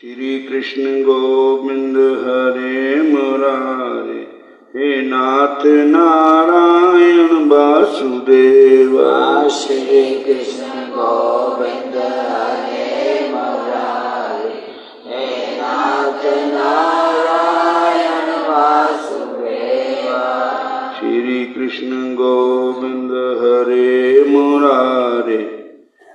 श्री कृष्ण गोविंद हरे मुरारे, हे नाथ नारायण वासुदेवा। श्री कृष्ण गोविंद हरे मुरारे, हे नाथ नारायण वासुदेवा। श्री कृष्ण गोविंद हरे मुरारे,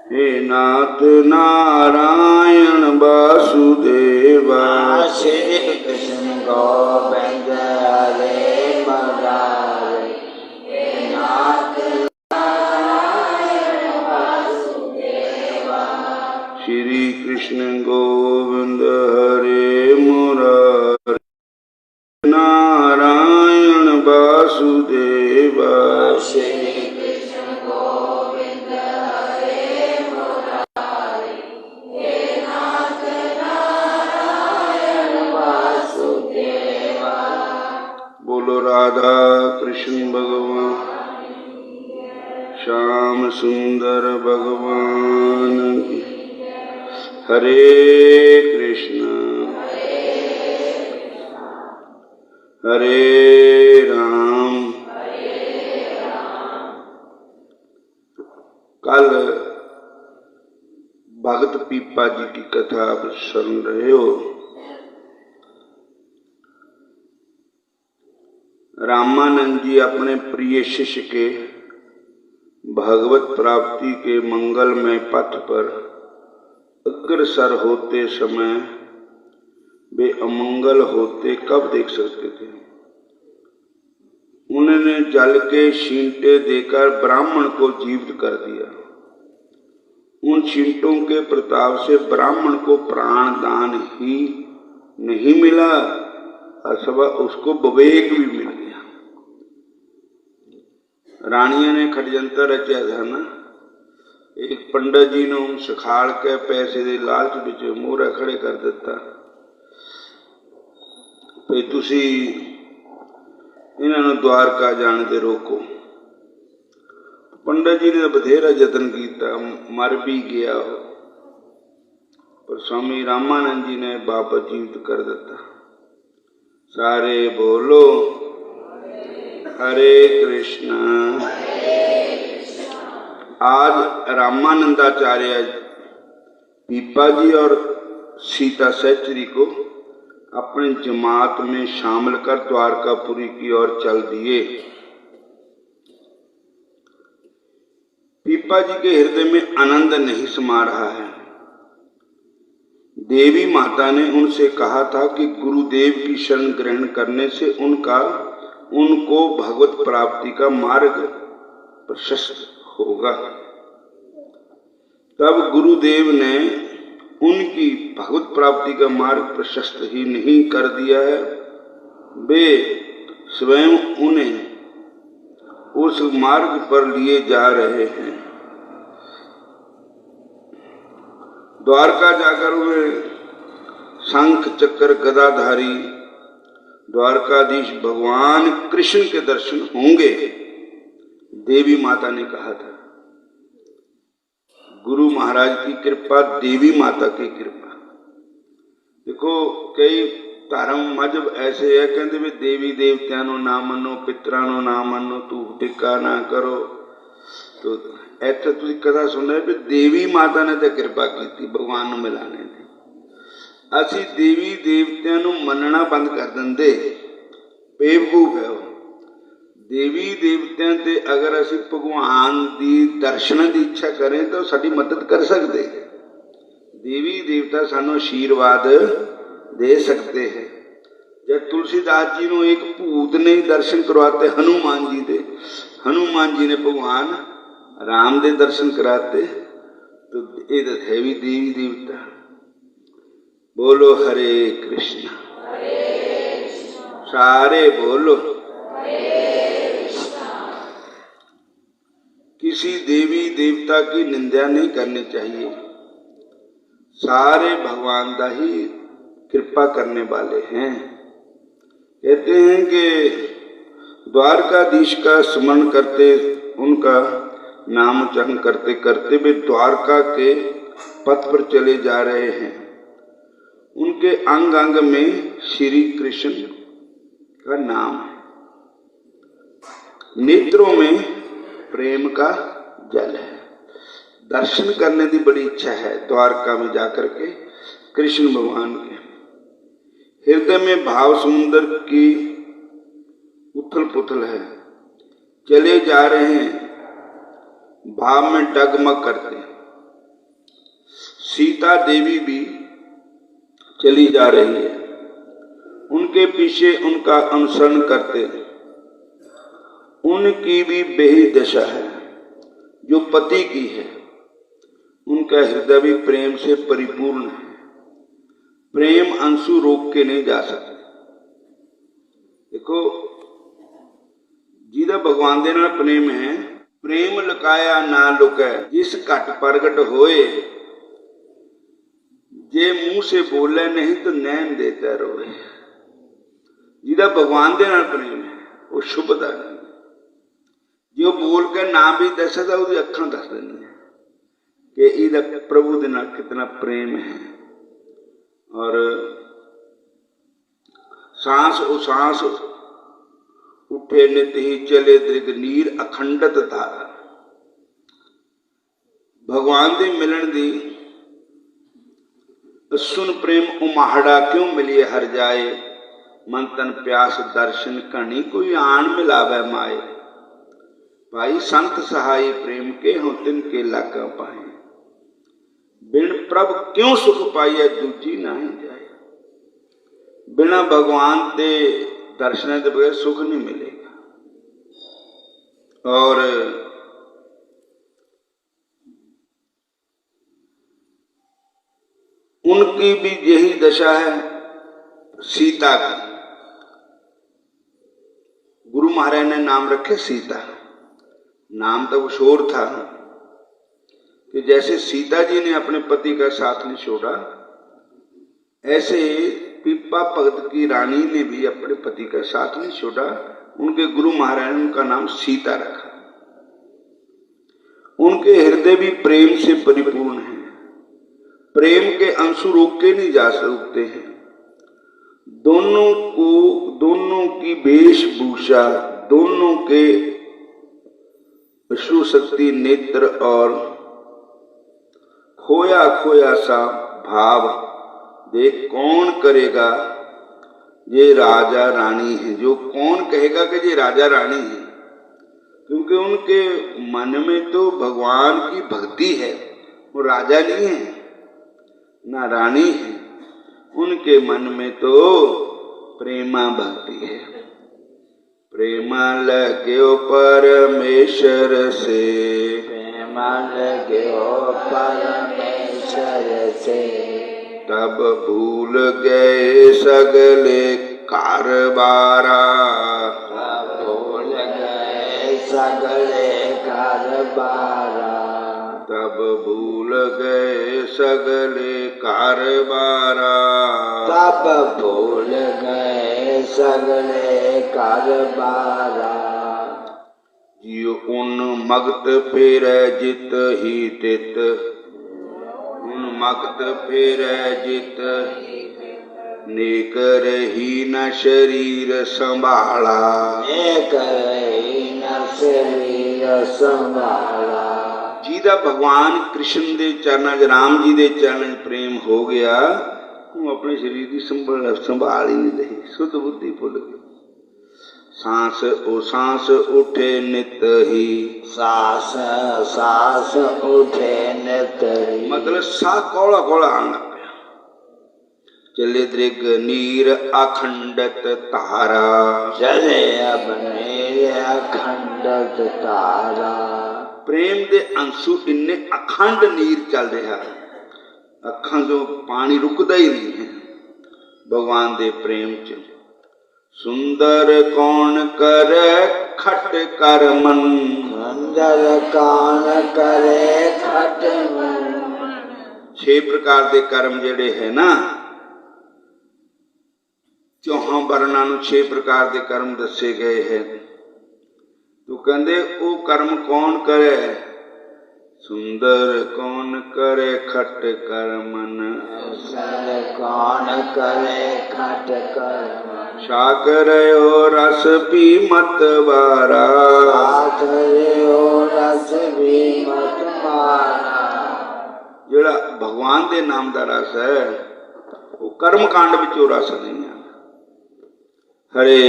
हे नाथ नारायण वासुदेवा। श्री कृष्ण गोविंद हरे मुरारे, हे नाथ नारायण वासुदेवा। श्री कृष्ण गोविंद हरे मुरारे, नारायण वासुदेवा। श्री कृष्ण गोविंद हरे मुरारे, हे नाथ नारायण वासुदेवा। बोलो राधा कृष्ण भगवान, श्याम सुंदर भगवान की। हरे कृष्ण हरे राम। कल भगत पीपा जी की कथा आप सुन रहे हो। रामानंद जी अपने प्रिय शिष्य के भगवत प्राप्ति के मंगलमय पथ पर अग्रसर होते समय वे अमंगल होते कब देख सकते थे। उन्होंने जल के छींटे देकर ब्राह्मण को जीवित कर दिया। उन छींटों के प्रताप से ब्राह्मण को प्राण दान ही नहीं मिला, अथवा उसको विवेक भी मिल गया। रानिया ने खड़जंतर रचा था ना। एक पंडित जी ने सिखाड़ के पैसे के लालच विच मोहरा खड़े कर दिता भी तुसी इन्होंने द्वारका जाने से रोको। पंडित जी ने बथेरा यतन किया, मर भी गया हो, पर स्वामी रामानंद जी ने वापस जीवित कर दिता। सारे बोलो हरे कृष्ण। आज रामानंदाचार्य पीपा जी और सीता सहचरी को अपनी जमात में शामिल कर द्वारकापुरी की ओर चल दिए। पीपा जी के हृदय में आनंद नहीं समा रहा है। देवी माता ने उनसे कहा था कि गुरुदेव की शरण ग्रहण करने से उनको भगवत प्राप्ति का मार्ग प्रशस्त होगा। तब गुरुदेव ने उनकी भगवत प्राप्ति का मार्ग प्रशस्त ही नहीं कर दिया है, वे स्वयं उन्हें उस मार्ग पर लिए जा रहे हैं। द्वारका जाकर वे शंख चक्र गदाधारी द्वारकाधीश भगवान कृष्ण के दर्शन होंगे, देवी माता ने कहा था। गुरु महाराज की कृपा, देवी माता की कृपा। देखो कई धर्म मजहब ऐसे है कहते भी देवी देवतियां नो ना मनो, पितरां नो ना मनो, तू टिक्का ना करो। तो इत्थे तुसीं कथा सुन रहे भी देवी माता ने तो कृपा की भगवान नूं मिलाने दी। असीं देवी देवतियां नूं मनना बंद कर देंदे, बेवकूफ है वो। देवी देवतियां ते अगर असीं भगवान दी दर्शन की इच्छा करें तो साडी मदद कर सकते। देवी देवता सानू आशीर्वाद दे सकते हैं। जब तुलसीदास जी ने एक भूत ने दर्शन करवाते हनुमान जी दे, हनुमान जी ने भगवान राम दे दर्शन कराते, तो ये तो है भी देवी देवता। बोलो हरे कृष्ण। सारे बोलो किसी देवी देवता की निंदा नहीं करनी चाहिए। सारे भगवान दा ही कृपा करने वाले हैं। कहते हैं कि द्वारकाधीश का स्मरण करते, उनका नाम उच्चारण करते करते वे द्वारका के पथ पर चले जा रहे हैं। उनके अंग अंग में श्री कृष्ण का नाम है, नेत्रों में प्रेम का जल है। दर्शन करने की बड़ी इच्छा है द्वारका में जाकर के कृष्ण भगवान के। हृदय में भाव समुद्र की उथल पुथल है, चले जा रहे हैं भाव में डगमग करते। सीता देवी भी चली जा रही है, उनके पीछे उनका अनुसरण करते। उनकी भी वही दशा है जो पति की है। उनका हृदय भी प्रेम से परिपूर्ण है। प्रेम अंशु रोक के नहीं जा सकते। देखो, जिहदा भगवान दे नाल प्रेम है, प्रेम लुकाया ना लुकै, जिस घट प्रगट होए, जे मुंह से बोले नहीं तो नैन देता रोए। जिहदा भगवान दे नाल प्रेम है वो शुभदा नहीं, जो बोल के ना भी दसदा उसदी अखां दस देंदियां कि इहदा प्रभु दे नाल कितना प्रेम है। और सांस ओ सांस उठे नित ही चले दृग नीर अखंडत धारा। भगवान दे मिलन दी सुन प्रेम उमाहड़ा क्यों मिलिए हर जाए, मन तन प्यास दर्शन कहानी कोई आन मिलावे माए। भाई संत सहाय प्रेम के हों तिन के लागा पाए, बिन प्रभ क्यों सुख पाइए दूजी नहीं जाए। बिना भगवान के दर्शन के बगैर सुख नहीं मिलेगा। और उनकी भी यही दशा है सीता की। गुरु महाराज ने नाम रखे सीता। नाम तो किशोर था कि जैसे सीता जी ने अपने पति का साथ नहीं छोड़ा, ऐसे पीपा भगत की रानी ने भी अपने पति का साथ नहीं छोड़ा। उनके गुरु महाराज ने उनका नाम सीता रखा। उनके हृदय भी प्रेम से परिपूर्ण है। प्रेम के अंशु रोक के नहीं जा सकते हैं। दोनों की वेशभूषा, दोनों के अश्रु शक्ति नेत्र और खोया खोया सा भाव देख कौन करेगा ये राजा रानी है। जो कौन कहेगा कि ये राजा रानी है, क्योंकि उनके मन में तो भगवान की भक्ति है। वो राजा नहीं है ना रानी है, उनके मन में तो प्रेमा भक्ति है। प्रेमा लग्यो परमेश्वर से, प्रेमा लग्यो परमेश्वर से, तब भूल गए सगले कारबारा। तब भूल गए सगले कारबारा। तब भूल गए सगले कारबारा। तब भूल गए सगले कारबारा। जियो उन्मगत फिर जित ही तित, उन्मगत फिर जित नेक रही न शरीर संभाला। नेक रही न शरीर संभाला। जिहदा भगवान कृष्ण दे चरणा च, राम जी दे चरणा च प्रेम हो गया, वो अपने शरीर की संभाल ही नहीं रही, शुद्ध बुद्धि भुल गई। सांस ओ सांस उठे नित ही, सांस सांस उठे नित ही, मतलब सा कौड़ा कौड़ा आने लग गया। चले दृग नीर अखंडत तारा। चले अब नीर अखंडत तारा। प्रेम दे अंशु इन्ने अखंड नीर चल रहा है, अखां जो पानी रुकदा ही नहीं है भगवान दे प्रेम च। सुंदर कौन करे खट कर मन, सुंदर कौन करे खट मन। 6 प्रकार के कर्म जेड़े है ना, 4 वर्णा नूं 6 प्रकार के कर्म दसे गए हैं। तो कहते वो कर्म कौन करे, सुंदर कौन करे खट कर मन, सुंदर कौन करे खट कर मन, सागरयो रस पी मत बारा, सागरयो रस पी मत बारा। ਜਿਹੜਾ भगवान ਦੇ नाम ਦਾ रस है वो कर्म कांड ਵਿੱਚੋਂ रस नहीं है। हरे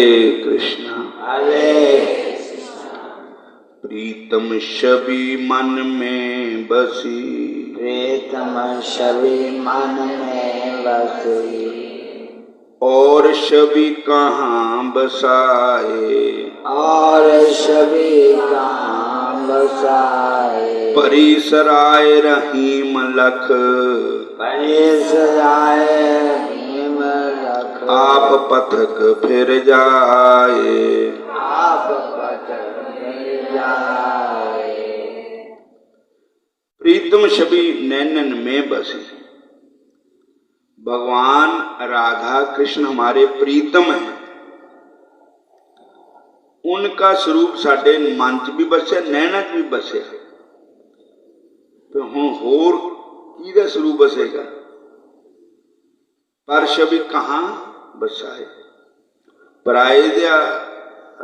कृष्णा प्रीतम छवि मन में बसी, प्रीतम छवि मन में बसी, और छवि कहाँ बसाए, और छवि कहाँ बसाए। परिसराय रहीम लख, परिसराय रहीम लख, आप पथक फिर जाए, आप पथक फिर जाए। प्रीतम छवि नैनन में बसी। भगवान राधा कृष्ण हमारे प्रीतम हैं, उनका स्वरूप साडे मन च भी बसिया, नैना च भी बसिया। तो हुण होर किहदा स्वरूप बसेगा? पर छवि कहाँ बसाए, पराए दिया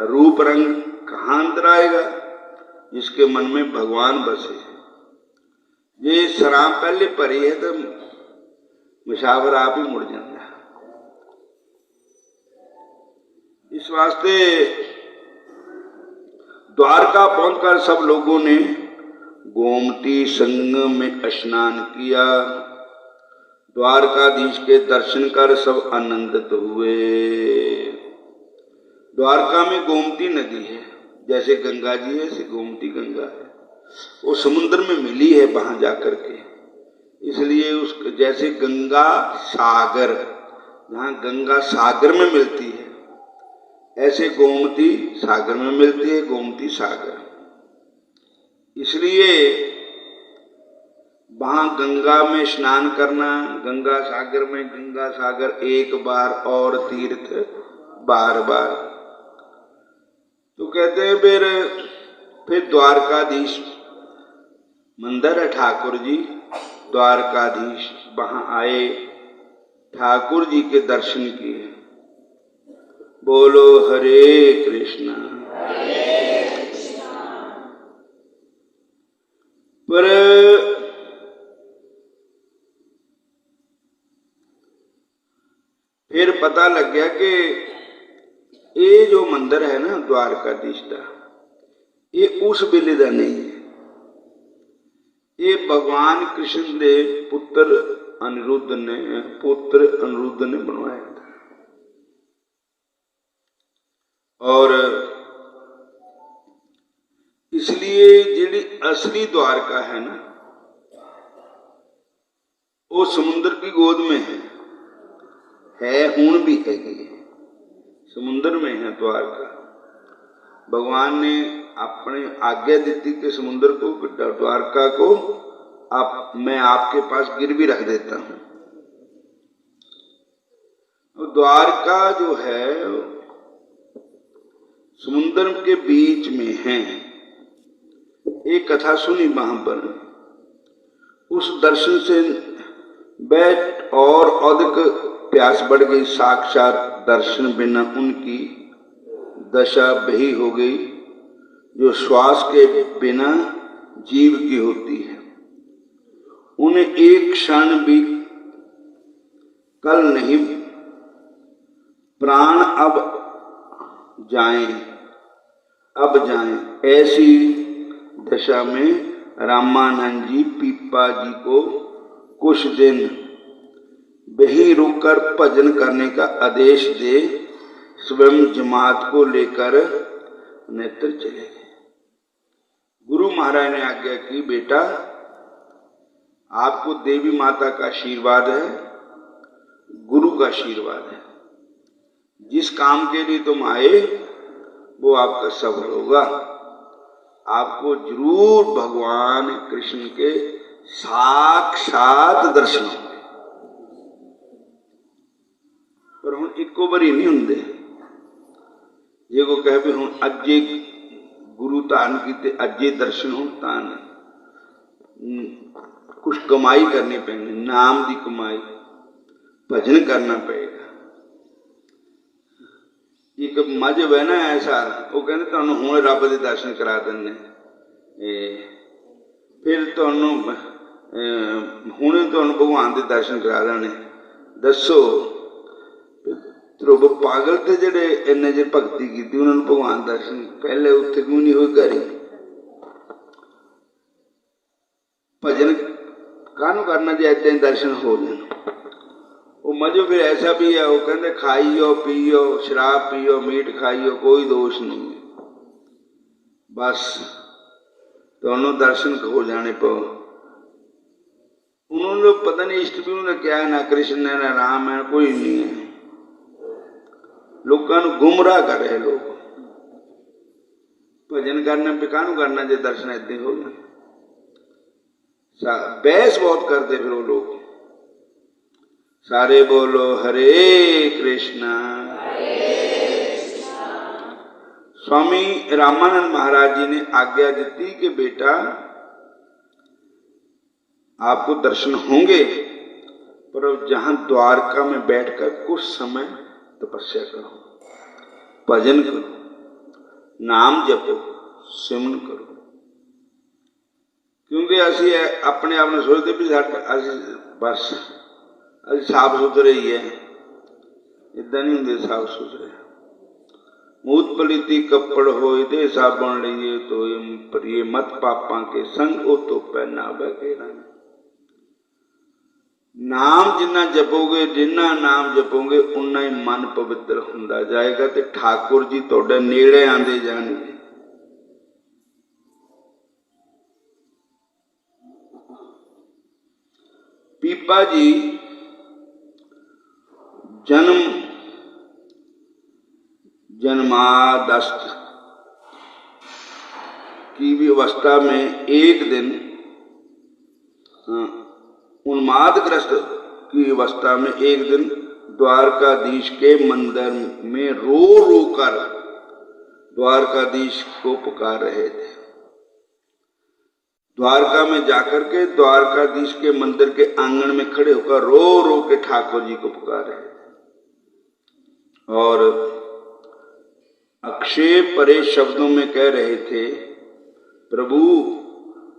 रूप रंग कहाँ अंदर आएगा? जिसके मन में भगवान बसे। ये शराब पहले भरी है तो मुसाफिर आप ही मुड़ जाता है। इस वास्ते द्वारका पहुंचकर सब लोगों ने गोमती संगम में स्नान किया। द्वारकाधीश के दर्शन कर सब आनंदित हुए। द्वारका में गोमती नदी है, जैसे गंगा जी है ऐसे गोमती गंगा है। वो समुद्र में मिली है वहां जाकर के, इसलिए उस जैसे गंगा सागर, जहाँ गंगा सागर में मिलती है ऐसे गोमती सागर में मिलती है, गोमती सागर। इसलिए वहां गंगा में स्नान करना, गंगा सागर एक बार और तीर्थ बार बार। तो कहते हैं फिर द्वारकाधीश मंदिर है ठाकुर जी, द्वारकाधीश वहां आए, ठाकुर जी के दर्शन किए। बोलो हरे कृष्णा। पर फिर पता लग गया कि ये जो मंदिर है ना द्वारकाधीश का, ये उस वेले का नहीं है। ये भगवान कृष्ण के पुत्र अनिरुद्ध ने बनवाया था। और इसलिए जिहड़ी असली द्वारका है ना, वो समुद्र की गोद में है हुण भी हैगी, समुद्र में है द्वारका। भगवान ने अपने आज्ञा दी कि समुद्र को, द्वारका को मैं आपके पास गिरवी रख देता हूं। द्वारका जो है समुद्र के बीच में है। एक कथा सुनी वहां पर, उस दर्शन से बैठ और अधिक प्यास बढ़ गई। साक्षात दर्शन बिना उनकी दशा वही हो गई जो श्वास के बिना जीव की होती है। उन्हें एक क्षण भी कल नहीं, प्राण अब जाएं, ऐसी दशा में रामानंद जी पीपा जी को कुछ दिन वहीं रुककर भजन करने का आदेश दे स्वयं जमात को लेकर नेत्र चले गए। गुरु महाराज ने आज्ञा की, बेटा आपको देवी माता का आशीर्वाद है, गुरु का आशीर्वाद है। जिस काम के लिए तुम आए वो आपका सफल होगा। आपको जरूर भगवान कृष्ण के साक्षात दर्शन होंगे। पर हुण इक्को बारी नहीं होंदे। जे को कहे भी हुण अज्जे गुरु धारण कीते, अज्जे दर्शन होण तां नहीं। कुछ कमाई करनी पैनी, नाम की कमाई, भजन करना पएगा। एक मजहब है ना ऐसा, वो कहते तुहानू हुण रब के दर्शन करा देंगे, फिर तुहानू हुणे तुहानू भगवान के दर्शन करा देने। दसो ध्रुव पागल थे जिहड़े इन्ने जे भगती की, उन्होंने भगवान दर्शन पहले उत्थे क्यों नहीं हुए करी? भजन काहनू करना जे ऐसे दर्शन हो जाए? वो मजहब फिर ऐसा भी है, वो कहते खाइयो पीओ शराब पीओ मीट खाइयो कोई दोष नहीं है, बस दोनों दर्शन हो जाने पर। उन्होंने पता नहीं इष्ट भी उन्होंने क्या है, ना कृष्ण है ना राम है, कोई नहीं है। लोगों को गुमराह कर रहे लोग। भजन करने पे काहनू करना जे दर्शन ऐसे हो जाए? बहस बहुत करते फिर वो लोग। सारे बोलो हरे कृष्णा। स्वामी रामानंद महाराज जी ने आज्ञा दी कि बेटा आपको दर्शन होंगे, पर जहां द्वारका में बैठकर कुछ समय तपस्या करो, भजन करो, नाम जपो, सिमरन करो। क्योंकि असी अपने आप ने सोचते भी बस अभी साफ सुथरे ही है, इदा नहीं होंगे साफ सुथरे। मूत पलीती कपड़ होए दे साबण लिए तो परिए मत पापा के संग ओ तो पहना बह रंग। नाम जिन्ना जपोगे, जिन्ना नाम जपोगे उन्ना ही मन पवित्र हुंदा जाएगा ते ठाकुर जी तुहाडे नेड़े आंदे जाणगे। पीपा जी जन्मादस्त की भी अवस्था में एक दिन, उन्मादग्रस्त की अवस्था में एक दिन द्वारकाधीश के मंदिर में रो रो कर द्वारकाधीश को पुकार रहे थे। द्वारका में जाकर के द्वारकाधीश के मंदिर के आंगन में खड़े होकर रो रो के ठाकुर जी को पुकार रहे थे और अक्षय परे शब्दों में कह रहे थे, प्रभु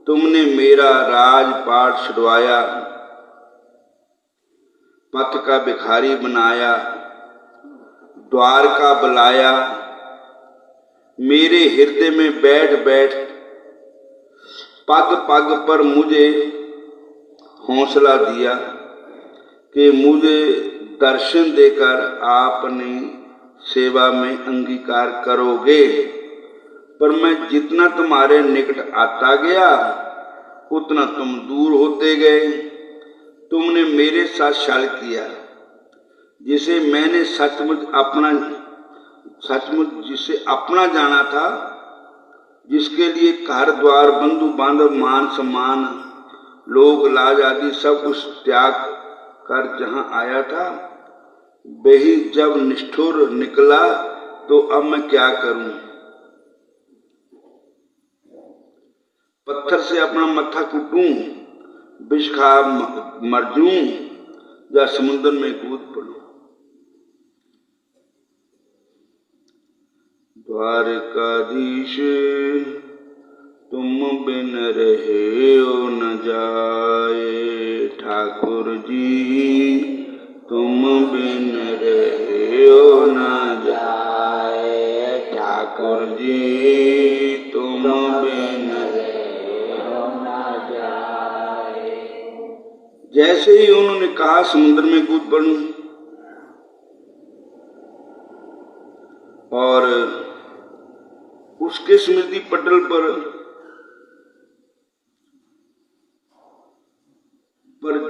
तुमने मेरा राजपाट छुड़वाया, पथ का भिखारी बनाया, द्वारका बुलाया, मेरे हृदय में बैठ बैठ पग पग पर मुझे हौसला दिया कि मुझे दर्शन देकर आपने सेवा में अंगीकार करोगे। पर मैं जितना तुम्हारे निकट आता गया उतना तुम दूर होते गए। तुमने मेरे साथ छल किया, जिसे मैंने जिसे अपना जाना था, जिसके लिए घर द्वार बंधु बांधव मान सम्मान लोग लाज आदि सब कुछ त्याग कर जहां आया था, वही जब निष्ठुर निकला तो अब मैं क्या करूं? पत्थर से अपना मत्था कूटूं, विष खा मर जाऊं या समुद्र में कूद पड़ूं? द्वारकाधीश तुम बिन रहे हो न जाए, ठाकुर जी तुम बिन रहे हो न जाए, ठाकुर जी तुम बिन रहे हो न जाए। जैसे ही उन्होंने कहा समुद्र में कूद पड़ूं और उसके स्मृति पटल पर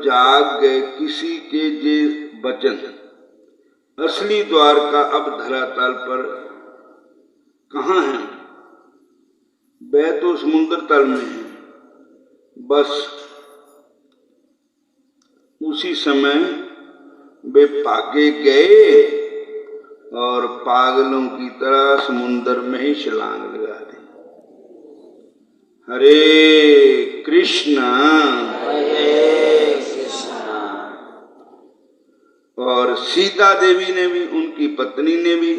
जाग गए किसी के जे वचन। असली द्वारका अब धरातल पर कहाँ है? वह तो समुद्र तल में है। बस उसी समय वे भागे गए और पागलों की तरह समुद्र में ही छलांग लगा दी। हरे कृष्ण और सीता देवी ने भी, उनकी पत्नी ने भी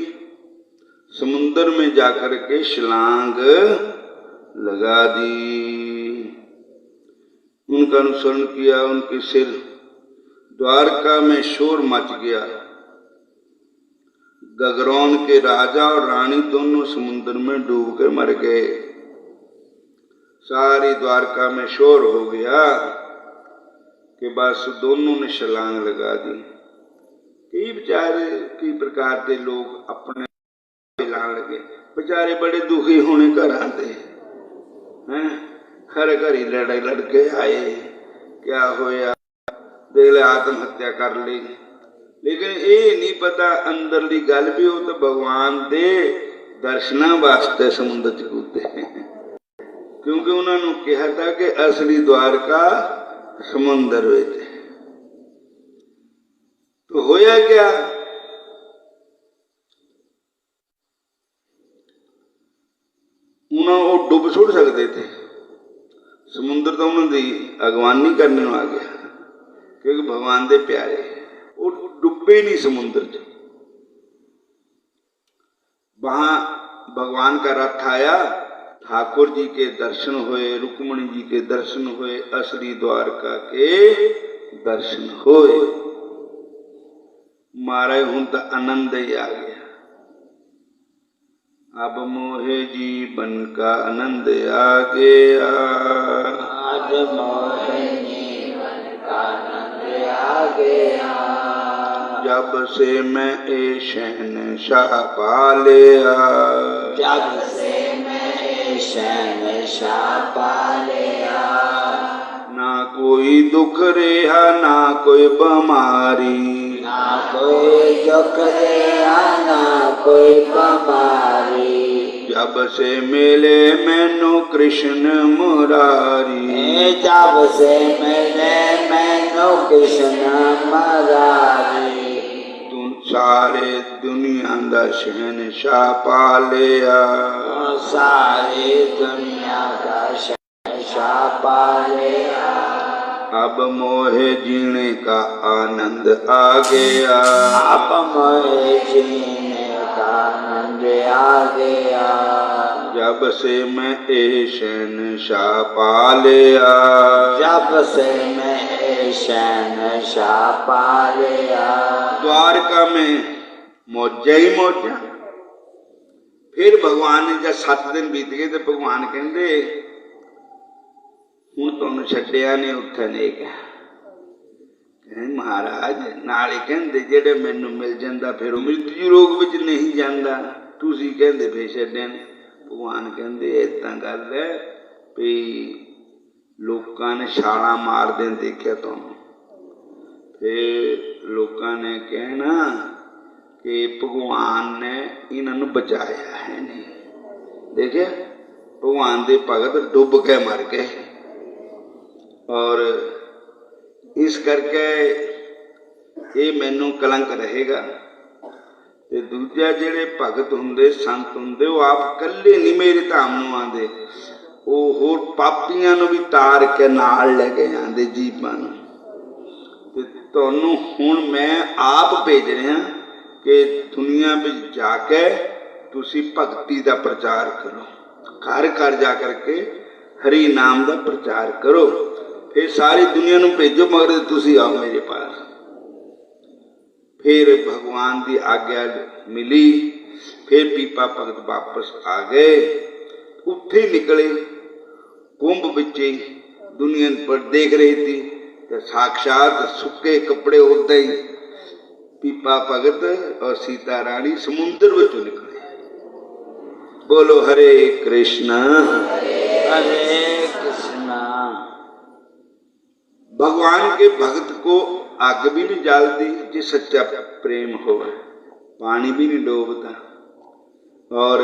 समुद्र में जाकर के छलांग लगा दी। उनका अनुसरण किया, उनके सिर द्वारका में शोर मच गया। गगरौन के राजा और रानी दोनों समुद्र में डूब के मर गए। सारी द्वारका में शोर हो गया कि बस दोनों ने छलांग लगा दी। कई बेचारे कई प्रकार के लोग अपने लान लगे, बेचारे बड़े दुखी होने घर आते हैं, हर घर ही लड़ाई लड़के आए, क्या होया देख ले आत्महत्या कर ली। लेकिन ये नहीं पता अंदरली गल भी हो तो भगवान दे दर्शना वास्ते समुद्र च कूदे, क्योंकि उन्होंने कहा था कि असली द्वारका समुद्र विच। तो होया क्या, उन्होंने वो डुब सुट सकते थे, समुद्र तो उन्होंने अगवानी करने आ गया, क्योंकि भगवान दे प्यारे वो डुबे नहीं समुद्र च। वहां भगवान का रथ आया, ठाकुर जी के दर्शन हुए, रुक्मणी जी के दर्शन हुए, असली द्वारका के दर्शन हुए। मारे हूं तो आनंद ही आ गया। अब मोहे जीवन का आनंद आ गया, आज मोहे जीवन का आनंद आ गया। जब से मैं ए शहनशाह पा लिया, जब से मैं ए शहनशाह पा लिया। ना कोई दुख रेहा ना कोई बीमारी, ना कोई दुख रेहा ना कोई बीमारी। जब से मिले मैनू कृष्ण मुरारी, जब से मिले मैनू कृष्ण मुरारी। तू सारे दुनिया दा शहनशाह पा लिया, सारी दुनिया का शहनशाह पा लिया। अब मोहे जीने का आनंद आ गया, अब मोहे जीने का आनंद आ गया। जब से मैं ए शहनशाह पा लिया, जब से मैं ए शहनशाह पा लिया। द्वारका में मौजा ही मौजा। फिर भगवान ने जब 7 दिन बीत गए तो भगवान कहते हूँ तुम छड्डिया ने उत्थे नहीं गया। महाराज नाल ही कहते जेड़े मैनू मिल जाता फिर मृत्यु रोग विच नहीं जाता, तुसी कहते फिर छड्डिया ने। भगवान कहते इदां गल है भी लोकां ने छालां मारदे देखिया तुहानूं, फिर लोकां ने कहना कि भगवान ने इन्हों बचाया है नहीं। देखे भगवान दे भगत डुब के मर गए, और इस करके ये मैनू कलंक रहेगा। ते दूजा जेड़े भगत हुंदे संत हुंदे वो आप कल्ले नहीं मेरे धाम नूं आंदे, वो होर पापियां नूं भी तार के नाल लेके आंदे जीवां नूं। ते तुहानूं हुण मैं आप भेज रहा कि दुनिया में जाके तुसी भगती का प्रचार करो, घर घर जा करके हरि नाम का प्रचार करो, फिर सारी दुनिया नूं भेजो, मगर तुसी आओ मेरे पास। फिर भगवान की आज्ञा मिली, फिर पीपा भगत वापस आ गए, उत्थे निकले कुंभ बिचे दुनिया पर देख रही थी, तो साक्षात सुके कपड़े उदा ही पीपा भगत और सीता रानी समुद्र विचों निकले। बोलो हरे कृष्ण हरे कृष्णा। भगवान के भक्त को आग भी नहीं जलती जे सच्चा प्रेम हो, पानी भी नहीं डोबता, और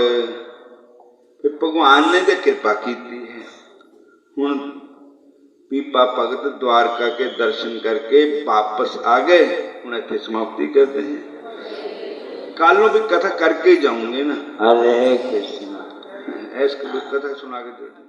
फिर भगवान ने तो कृपा की है। हुण पीपा भगत द्वारका के दर्शन करके वापस आ गए। हुण इत्थे समाप्ति करते हैं, कल भी कथा करके जाऊंगे ना। हरे कृष्णा। ऐस कथा सुना के देते